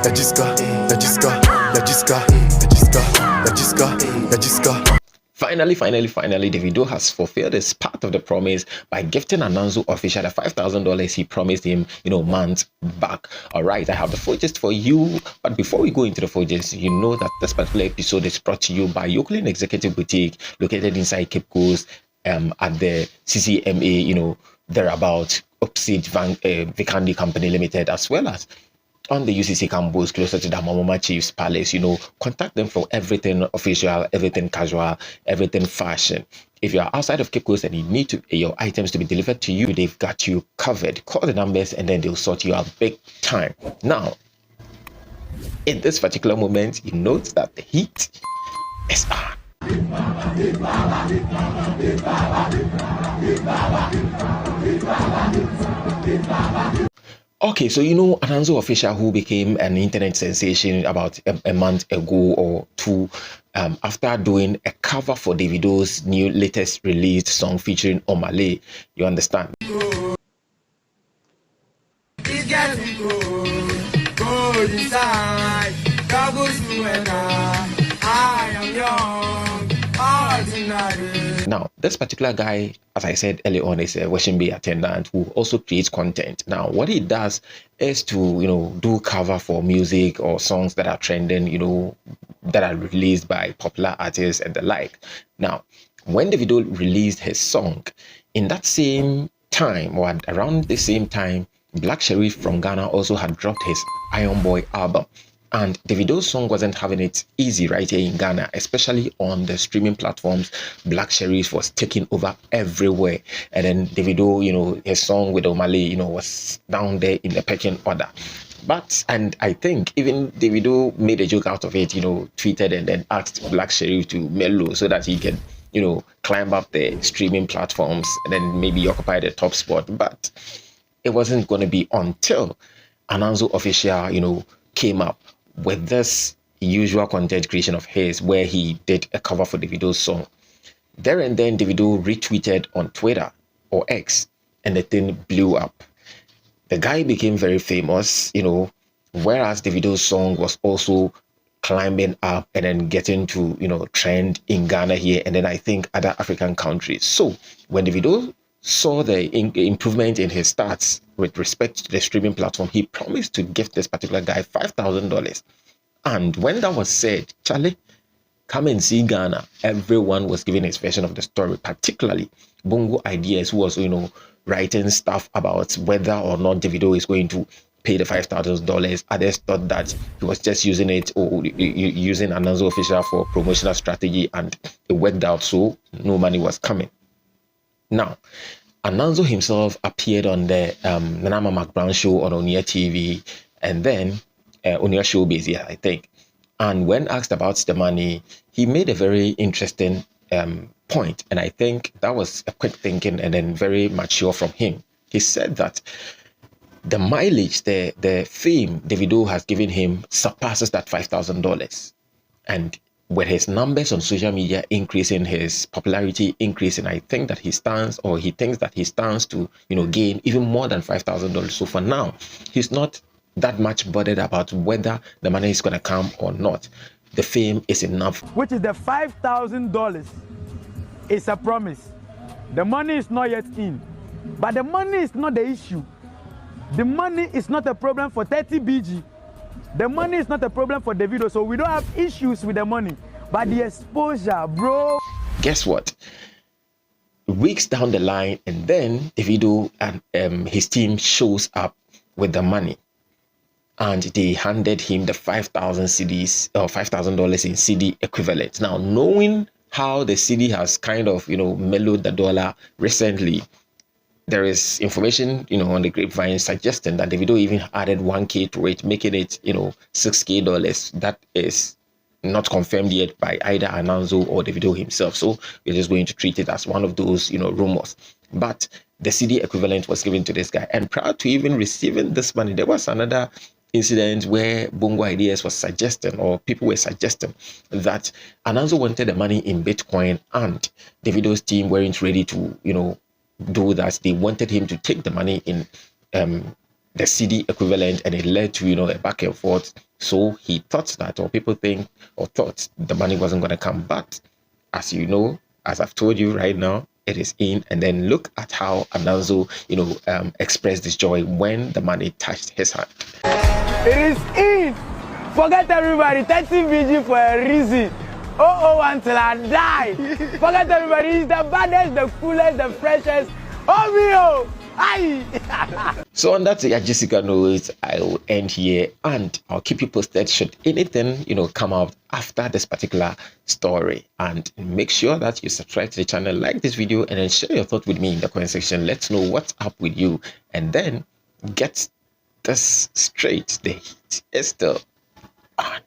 Finally, Davido has fulfilled his part of the promise by gifting Ananzo official the $5,000 he promised him, months back. All right, I have the full gist for you. But before we go into the full gist, you know that this particular episode is brought to you by Yoklin Executive Boutique, located inside Cape Coast, at the CCMA, thereabout, Opposite Vikandi Company Limited, as well as on the UCC campus closer to the Mamoma Chief's Palace. Contact them for everything official, everything casual, everything fashion. If you are outside of Cape Coast and you need your items to be delivered to you, they've got you covered. Call the numbers and then they'll sort you out big time. Now, in this particular moment, you note that the heat is on. Okay, so Ananzo official, who became an internet sensation about a month ago or two, after doing a cover for Davido's new latest released song featuring OmaLay. You understand? Now, this particular guy, as I said earlier on, is a Washington Bay attendant who also creates content. Now, what he does is to, do cover for music or songs that are trending, that are released by popular artists and the like. Now, when Davido released his song, in that same time, or around the same time, Black Sherif from Ghana also had dropped his Iron Boy album. And Davido's song wasn't having it easy right here in Ghana, especially on the streaming platforms. Black Sherif was taking over everywhere. And then Davido, his song with OmaLay, was down there in the pecking order. And I think even Davido made a joke out of it, tweeted and then asked Black Sherif to mellow so that he can, climb up the streaming platforms and then maybe occupy the top spot. But it wasn't going to be until Ananzo official, came up with this usual content creation of his where he did a cover for Davido's song. There and then Davido retweeted on Twitter or X and the thing blew up. The guy became very famous, whereas Davido's song was also climbing up and then getting to, trend in Ghana here and then I think other African countries. So when Davido saw the improvement in his stats with respect to the streaming platform, he promised to gift this particular guy $5,000. And when that was said, Charlie, come and see Ghana, everyone was giving his version of the story, particularly Bongo Ideas, who was, writing stuff about whether or not Davido is going to pay the $5,000. Others thought that he was just using it or using Ananzo official for promotional strategy, and it worked out, so no money was coming. Now, Ananzo himself appeared on the Nanama McBrown show on Onia TV and then Onia Showbiz, yeah, I think. And when asked about the money, he made a very interesting point. And I think that was a quick thinking and then very mature from him. He said that the mileage, the fame Davido has given him surpasses that $5,000. And with his numbers on social media increasing, his popularity increasing, I think that he thinks that he stands to, gain even more than $5,000. So for now, he's not that much bothered about whether the money is going to come or not. The fame is enough. Which is the $5,000 is a promise. The money is not yet in, but the money is not the issue. The money is not a problem for 30 BG. The money is not a problem for Davido, so we don't have issues with the money, but the exposure, bro. Guess what? Weeks down the line, and then Davido and his team shows up with the money, and they handed him the 5,000 CDs or $5,000 in CD equivalent. Now, knowing how the CD has kind of mellowed the dollar recently, there is information, on the grapevine suggesting that Davido even added $1K to it, making it, $6K. That is not confirmed yet by either Ananzo or Davido himself. So we're just going to treat it as one of those, rumors. But the CD equivalent was given to this guy. And prior to even receiving this money, there was another incident where Bongo Ideas was suggesting, or people were suggesting, that Ananzo wanted the money in Bitcoin and Davido's team weren't ready to, do that. They wanted him to take the money in the CD equivalent, and it led to a back and forth So he thought that, or people think or thought the money wasn't going to come. But as you know, as I've told you right now, it is in. And then look at how Ananzo, expressed this joy when the money touched his hand. It is in. Forget everybody. 30 BG for a reason. Oh, until I die. Forget everybody. He's the baddest, the coolest, the freshest. Oh, aye. So on that Jessica note, I will end here, and I'll keep you posted should anything come out after this particular story. And make sure that you subscribe to the channel, like this video, and then share your thoughts with me in the comment section. Let's know what's up with you, and then get this straight. The heat is still on.